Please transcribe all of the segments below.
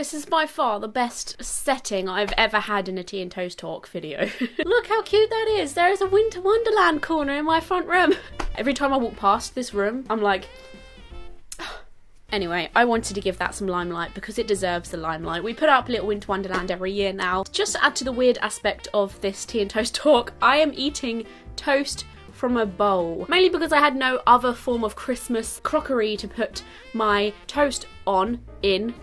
This is by far the best setting I've ever had in a tea and toast talk video. Look how cute that is. There is a winter wonderland corner in my front room. Every time I walk past this room, I'm like... Anyway, I wanted to give that some limelight because it deserves the limelight. We put up Little Winter Wonderland every year now. Just to add to the weird aspect of this tea and toast talk, I am eating toast from a bowl. Mainly because I had no other form of Christmas crockery to put my toast on, in,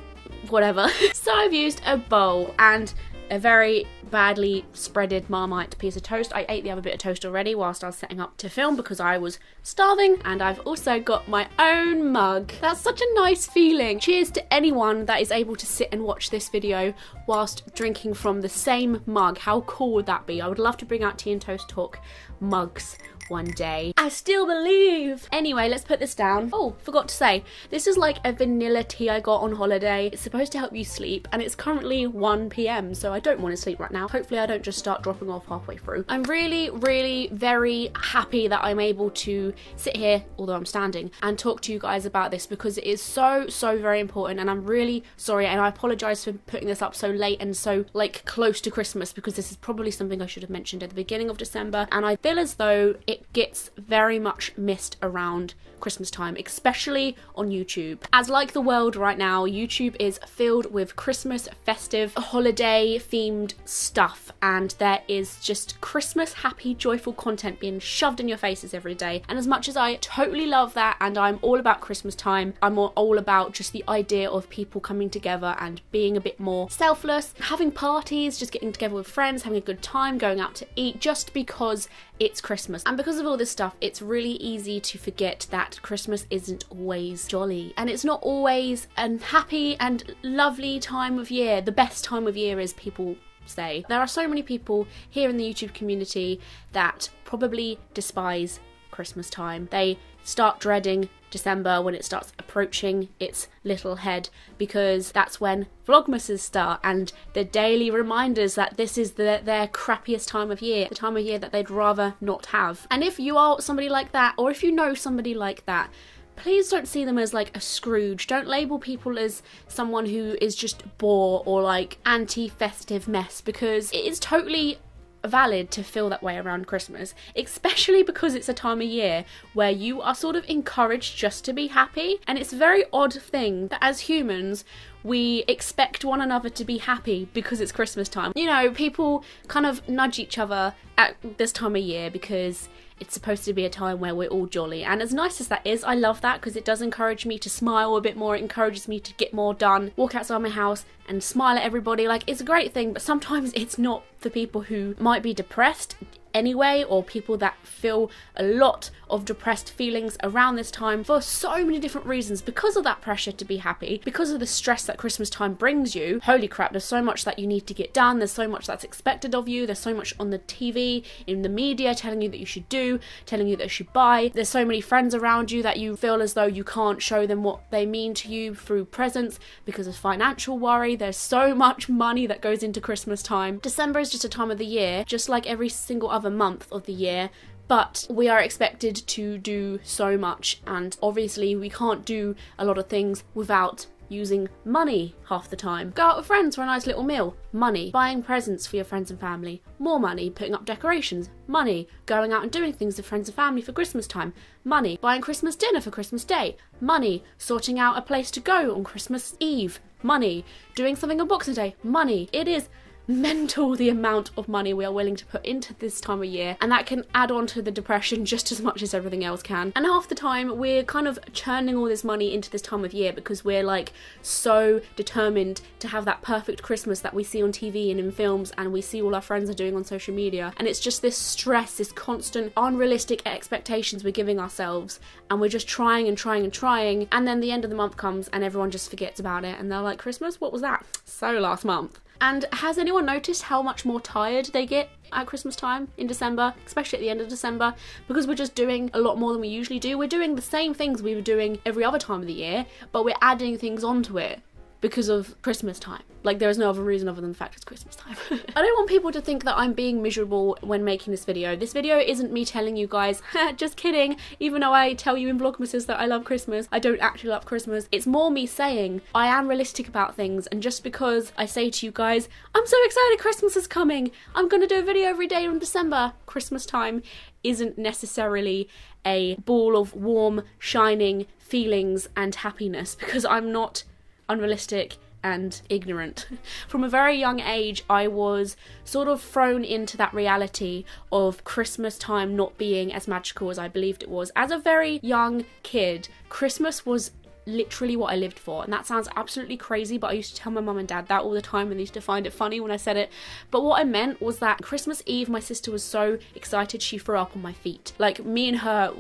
whatever. So I've used a bowl and a very badly spreaded Marmite piece of toast. I ate the other bit of toast already whilst I was setting up to film because I was starving, and I've also got my own mug. That's such a nice feeling. Cheers to anyone that is able to sit and watch this video whilst drinking from the same mug. How cool would that be? I would love to bring out Tea and Toast Talk mugs one day. I still believe. Anyway, let's put this down. Oh, forgot to say, this is like a vanilla tea I got on holiday. It's supposed to help you sleep, and it's currently 1 PM, so I don't want to sleep right now. Hopefully I don't just start dropping off halfway through. I'm really, really very happy that I'm able to sit here, although I'm standing, and talk to you guys about this because it is so very important, and I'm really sorry, and I apologise for putting this up so late and so like close to Christmas, because this is probably something I should have mentioned at the beginning of December, and I feel as though it gets very much missed around Christmas time, especially on YouTube. As like the world right now, YouTube is filled with Christmas, festive, holiday themed stuff, and there is just Christmas happy, joyful content being shoved in your faces every day. And as much as I totally love that, and I'm all about Christmas time, I'm all about just the idea of people coming together and being a bit more selfless, having parties, just getting together with friends, having a good time, going out to eat, just because it's Christmas. And because of all this stuff, it's really easy to forget that Christmas isn't always jolly, and it's not always a happy and lovely time of year. The best time of year, as people say. There are so many people here in the YouTube community that probably despise Christmas time. They start dreading December when it starts approaching its little head, because that's when vlogmases start and the daily reminders that this is their crappiest time of year, the time of year that they'd rather not have. And if you are somebody like that, or if you know somebody like that, please don't see them as like a Scrooge. Don't label people as someone who is just bore or like anti-festive mess, because it is totally valid to feel that way around Christmas, especially because it's a time of year where you are sort of encouraged just to be happy. And it's a very odd thing that as humans we expect one another to be happy because it's Christmas time. You know, people kind of nudge each other at this time of year because it's supposed to be a time where we're all jolly, and as nice as that is, I love that because it does encourage me to smile a bit more. It encourages me to get more done, walk outside my house and smile at everybody. Like, it's a great thing, but sometimes it's not for people who might be depressed anyway, or people that feel a lot of depressed feelings around this time for so many different reasons, because of that pressure to be happy, because of the stress that Christmas time brings you. Holy crap, there's so much that you need to get done, there's so much that's expected of you, there's so much on the TV, in the media, telling you that you should do, telling you that you should buy. There's so many friends around you that you feel as though you can't show them what they mean to you through presents because of financial worry. There's so much money that goes into Christmas time. December is just a time of the year, just like every single other month of the year, but we are expected to do so much, and obviously we can't do a lot of things without using money half the time. Go out with friends for a nice little meal, money. Buying presents for your friends and family, more money. Putting up decorations, money. Going out and doing things with friends and family for Christmas time, money. Buying Christmas dinner for Christmas Day, money. Sorting out a place to go on Christmas Eve, money. Doing something on Boxing Day, money. It is mental the amount of money we are willing to put into this time of year, and that can add on to the depression just as much as everything else can. And half the time we're kind of churning all this money into this time of year because we're like so determined to have that perfect Christmas that we see on TV and in films, and we see all our friends are doing on social media, and it's just this stress, this constant unrealistic expectations we're giving ourselves, and we're just trying and trying and trying, and then the end of the month comes and everyone just forgets about it and they're like, Christmas? What was that? So last month. And has anyone noticed how much more tired they get at Christmas time in December, especially at the end of December? Because we're just doing a lot more than we usually do. We're doing the same things we were doing every other time of the year, but we're adding things onto it because of Christmas time. Like, there is no other reason other than the fact it's Christmas time. I don't want people to think that I'm being miserable when making this video. This video isn't me telling you guys, just kidding, even though I tell you in vlogmases that I love Christmas, I don't actually love Christmas. It's more me saying I am realistic about things, and just because I say to you guys, I'm so excited Christmas is coming, I'm gonna do a video every day in December, Christmas time isn't necessarily a ball of warm, shining feelings and happiness, because I'm not unrealistic and ignorant. From a very young age, I was sort of thrown into that reality of Christmas time not being as magical as I believed it was. As a very young kid, Christmas was literally what I lived for, and that sounds absolutely crazy, but I used to tell my mum and dad that all the time, and they used to find it funny when I said it. But what I meant was that Christmas Eve, my sister was so excited she threw up on my feet. Like, me and her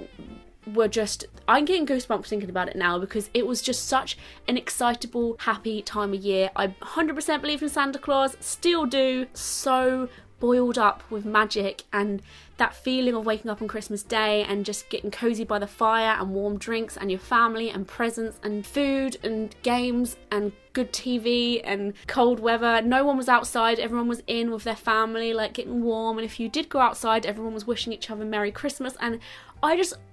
were just, I'm getting goosebumps thinking about it now, because it was just such an excitable, happy time of year. I 100% believed in Santa Claus, still do, so boiled up with magic and that feeling of waking up on Christmas Day and just getting cozy by the fire and warm drinks and your family and presents and food and games and good TV and cold weather. No one was outside, everyone was in with their family, like getting warm, and if you did go outside, everyone was wishing each other Merry Christmas. And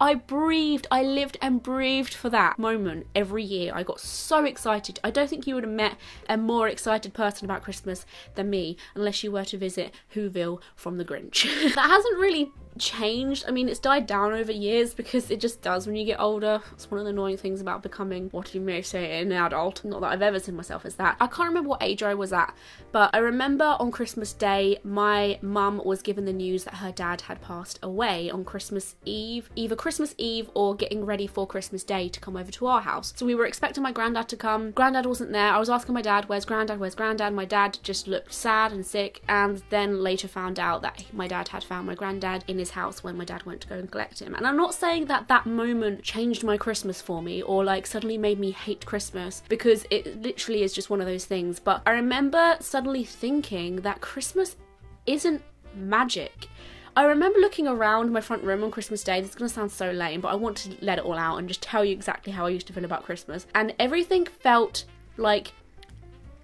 I breathed, I lived and breathed for that moment every year. I got so excited. I don't think you would have met a more excited person about Christmas than me, unless you were to visit Whoville from The Grinch. That hasn't really changed. I mean, it's died down over years, because it just does when you get older. It's one of the annoying things about becoming, what you may say, an adult. Not that I've ever seen myself as that. I can't remember what age I was at, but I remember on Christmas Day, my mum was given the news that her dad had passed away on Christmas Eve, either Christmas Eve or getting ready for Christmas Day to come over to our house. So we were expecting my granddad to come. Granddad wasn't there. I was asking my dad, where's granddad, where's granddad? My dad just looked sad and sick, and then later found out that my dad had found my granddad in his house when my dad went to go and collect him. And I'm not saying that that moment changed my Christmas for me, or like suddenly made me hate Christmas, because it literally is just one of those things. But I remember suddenly thinking that Christmas isn't magic. I remember looking around my front room on Christmas Day. This is going to sound so lame, but I want to let it all out and just tell you exactly how I used to feel about Christmas. And everything felt like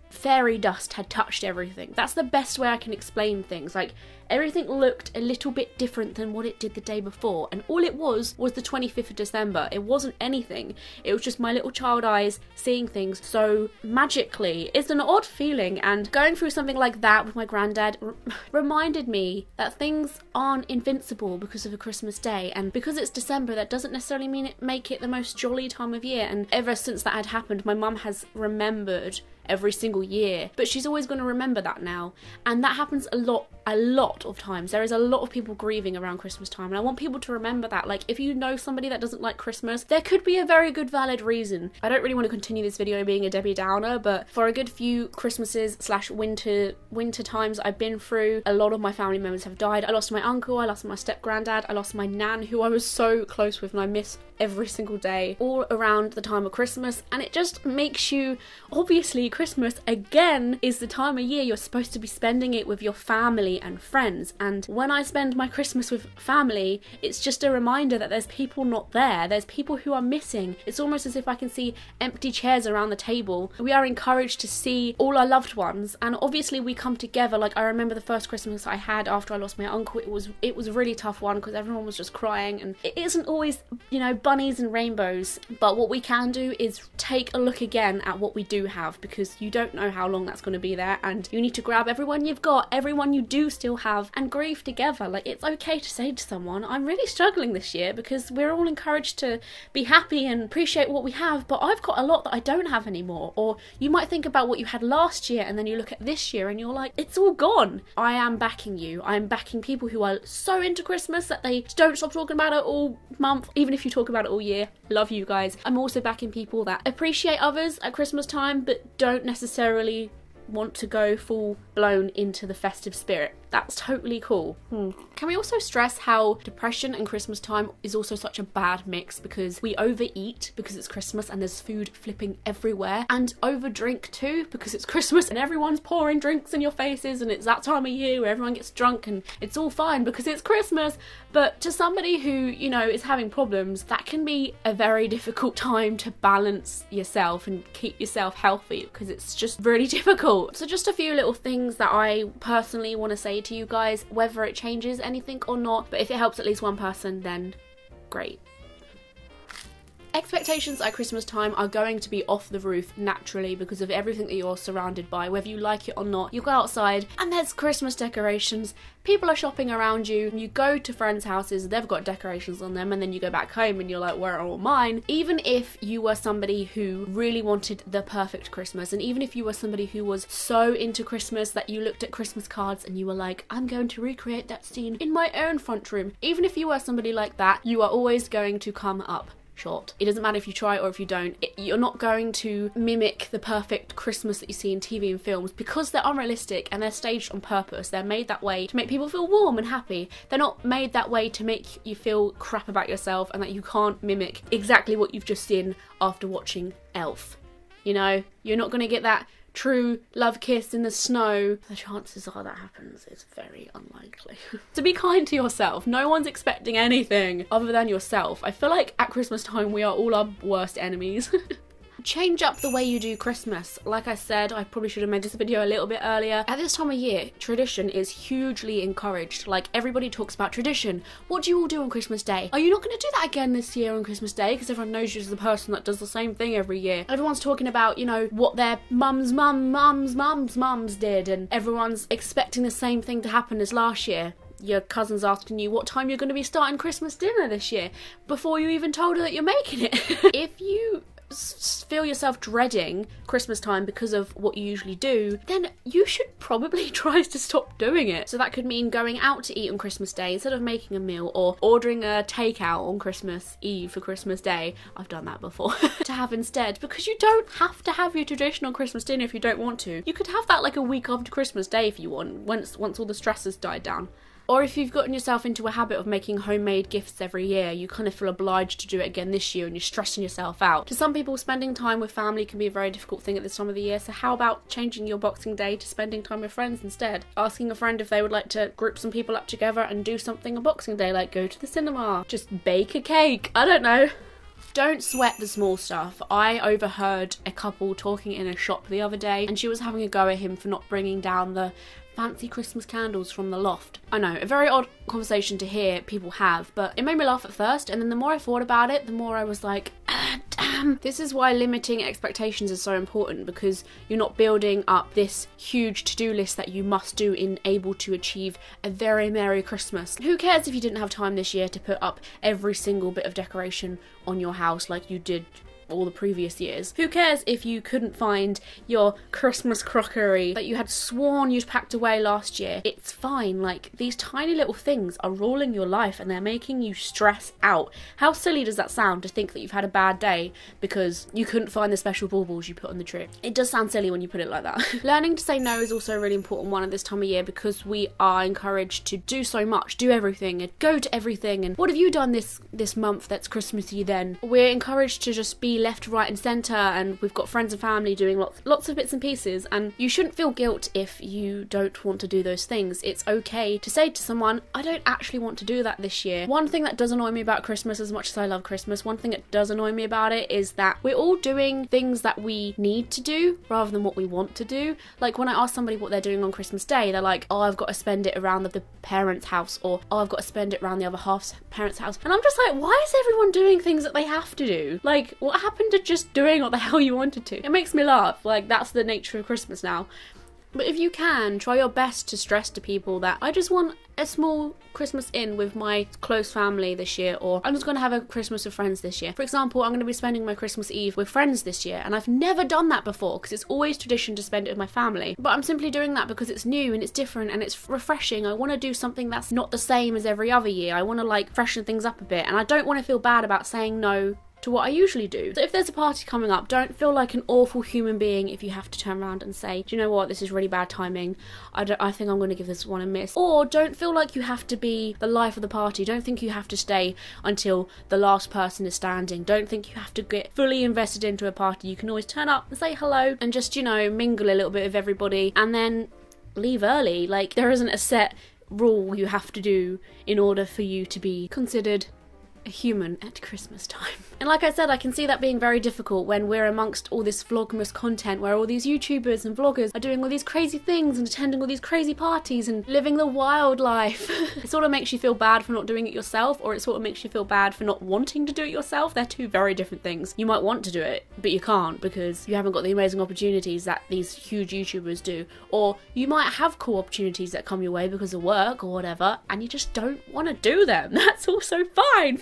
fairy dust had touched everything. That's the best way I can explain things. Like, everything looked a little bit different than what it did the day before, and all it was the 25th of December. It wasn't anything. It was just my little child eyes seeing things so magically. It's an odd feeling, and going through something like that with my granddad reminded me that things aren't invincible because of a Christmas Day, and because it's December, that doesn't necessarily mean make it the most jolly time of year. And ever since that had happened, my mum has remembered every single year, but she's always going to remember that now, and that happens a lot of times. There is a lot of people grieving around Christmas time, and I want people to remember that. Like, if you know somebody that doesn't like Christmas, there could be a very good valid reason. I don't really want to continue this video being a Debbie Downer, but for a good few Christmases / winter times I've been through, a lot of my family members have died. I lost my uncle, I lost my step granddad, I lost my nan, who I was so close with and I miss every single day, all around the time of Christmas. And it just makes you, obviously Christmas again is the time of year you're supposed to be spending it with your family and friends, and when I spend my Christmas with family, it's just a reminder that there's people not there, there's people who are missing. It's almost as if I can see empty chairs around the table. We are encouraged to see all our loved ones, and obviously we come together. Like, I remember the first Christmas I had after I lost my uncle, it was a really tough one, because everyone was just crying, and it isn't always, you know, bunnies and rainbows. But what we can do is take a look again at what we do have, because you don't know how long that's going to be there, and you need to grab everyone you've got, everyone you do still have, and grieve together. Like, it's okay to say to someone, I'm really struggling this year, because we're all encouraged to be happy and appreciate what we have, but I've got a lot that I don't have anymore. Or you might think about what you had last year, and then you look at this year and you're like, it's all gone. I am backing you. I am backing people who are so into Christmas that they don't stop talking about it all month, even if you talk about it all year. Love you guys. I'm also backing people that appreciate others at Christmas time, but don't necessarily want to go full blown into the festive spirit. That's totally cool. Can we also stress how depression and Christmas time is also such a bad mix, because we overeat because it's Christmas and there's food flipping everywhere, and overdrink too because it's Christmas and everyone's pouring drinks in your faces, and it's that time of year where everyone gets drunk and it's all fine because it's Christmas. But to somebody who, you know, is having problems, that can be a very difficult time to balance yourself and keep yourself healthy, because it's just really difficult. So just a few little things that I personally want to say to you guys, whether it changes anything or not, but if it helps at least one person, then great. Expectations at Christmas time are going to be off the roof naturally because of everything that you're surrounded by. Whether you like it or not, you go outside and there's Christmas decorations, people are shopping around you, you go to friends' houses, they've got decorations on them, and then you go back home and you're like, where are all mine? Even if you were somebody who really wanted the perfect Christmas, and even if you were somebody who was so into Christmas that you looked at Christmas cards and you were like, I'm going to recreate that scene in my own front room, even if you were somebody like that, you are always going to come up short. It doesn't matter if you try or if you don't. You're not going to mimic the perfect Christmas that you see in TV and films, because they're unrealistic and they're staged on purpose. They're made that way to make people feel warm and happy. They're not made that way to make you feel crap about yourself and that you can't mimic exactly what you've just seen after watching Elf. You know, you're not going to get that true love kiss in the snow. The chances are that happens is very unlikely. So be kind to yourself. No one's expecting anything other than yourself. I feel like at Christmas time we are all our worst enemies. Change up the way you do Christmas. Like I said, I probably should have made this video a little bit earlier. At this time of year, tradition is hugely encouraged. Like, everybody talks about tradition. What do you all do on Christmas Day? Are you not going to do that again this year on Christmas Day? Because everyone knows you as the person that does the same thing every year. Everyone's talking about, you know, what their mums did, and everyone's expecting the same thing to happen as last year. Your cousin's asking you what time you're going to be starting Christmas dinner this year before you even told her that you're making it. If you feel yourself dreading Christmas time because of what you usually do, then you should probably try to stop doing it. So that could mean going out to eat on Christmas Day instead of making a meal, or ordering a takeout on Christmas Eve for Christmas Day. I've done that before. To have instead, because you don't have to have your traditional Christmas dinner if you don't want to. You could have that like a week after Christmas Day if you want, once all the stress has died down. Or if you've gotten yourself into a habit of making homemade gifts every year, you kind of feel obliged to do it again this year and you're stressing yourself out. To some people, spending time with family can be a very difficult thing at this time of the year, so how about changing your Boxing Day to spending time with friends instead? Asking a friend if they would like to group some people up together and do something on Boxing Day, like go to the cinema, just bake a cake, I don't know. Don't sweat the small stuff. I overheard a couple talking in a shop the other day, and she was having a go at him for not bringing down the fancy Christmas candles from the loft. I know, a very odd conversation to hear people have, but it made me laugh at first, and then the more I thought about it, the more I was like, damn. This is why limiting expectations is so important, because you're not building up this huge to-do list that you must do in able to achieve a very Merry Christmas. Who cares if you didn't have time this year to put up every single bit of decoration on your house like you did all the previous years? Who cares if you couldn't find your Christmas crockery that you had sworn you'd packed away last year? It's fine. Like, these tiny little things are ruling your life and they're making you stress out. How silly does that sound, to think that you've had a bad day because you couldn't find the special baubles you put on the tree? It does sound silly when you put it like that. Learning to say no is also a really important one at this time of year, because we are encouraged to do so much, do everything and go to everything, and what have you done this month that's Christmassy then? We're encouraged to just be left, right and centre, and we've got friends and family doing lots of bits and pieces, and you shouldn't feel guilt if you don't want to do those things. It's okay to say to someone, I don't actually want to do that this year. One thing that does annoy me about Christmas, as much as I love Christmas, one thing that does annoy me about it is that we're all doing things that we need to do rather than what we want to do. Like, when I ask somebody what they're doing on Christmas Day, they're like, oh, I've got to spend it around the parents' house, or oh, I've got to spend it around the other half's parents' house. And I'm just like, why is everyone doing things that they have to do? Like, what happened to just doing what the hell you wanted to? It makes me laugh. Like, that's the nature of Christmas now. But if you can, try your best to stress to people that I just want a small Christmas in with my close family this year, or I'm just going to have a Christmas with friends this year. For example, I'm going to be spending my Christmas Eve with friends this year, and I've never done that before because it's always tradition to spend it with my family. But I'm simply doing that because it's new and it's different and it's refreshing. I want to do something that's not the same as every other year. I want to, like, freshen things up a bit, and I don't want to feel bad about saying no to what I usually do. So if there's a party coming up, don't feel like an awful human being if you have to turn around and say, do you know what, this is really bad timing, I think I'm going to give this one a miss. Or don't feel like you have to be the life of the party. Don't think you have to stay until the last person is standing. Don't think you have to get fully invested into a party. You can always turn up and say hello and just, you know, mingle a little bit with everybody and then leave early. Like, there isn't a set rule you have to do in order for you to be considered a human at Christmas time. And like I said, I can see that being very difficult when we're amongst all this vlogmas content where all these YouTubers and vloggers are doing all these crazy things and attending all these crazy parties and living the wild life. It sort of makes you feel bad for not doing it yourself, or it sort of makes you feel bad for not wanting to do it yourself. They're two very different things. You might want to do it, but you can't because you haven't got the amazing opportunities that these huge YouTubers do. Or you might have cool opportunities that come your way because of work or whatever, and you just don't want to do them. That's also fine.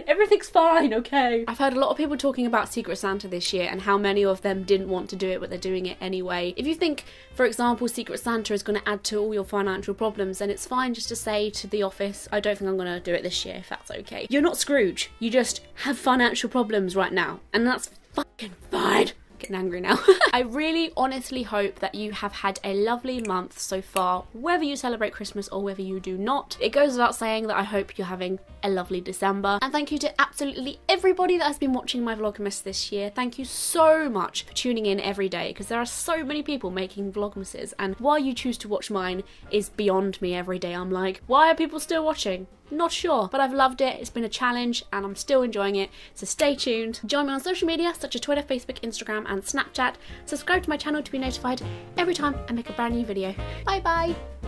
Everything's fine, okay? I've heard a lot of people talking about Secret Santa this year and how many of them didn't want to do it, but they're doing it anyway. If you think, for example, Secret Santa is going to add to all your financial problems, then it's fine just to say to the office, I don't think I'm going to do it this year, if that's okay. You're not Scrooge. You just have financial problems right now, and that's fucking fine. Getting angry now. I really honestly hope that you have had a lovely month so far, whether you celebrate Christmas or whether you do not. It goes without saying that I hope you're having a lovely December, and thank you to absolutely everybody that has been watching my vlogmas this year. Thank you so much for tuning in every day, because there are so many people making vlogmases, and why you choose to watch mine is beyond me. Every day I'm like, why are people still watching? Not sure, but I've loved it. It's been a challenge and I'm still enjoying it, so stay tuned. Join me on social media such as Twitter, Facebook, Instagram and Snapchat. Subscribe to my channel to be notified every time I make a brand new video. Bye bye!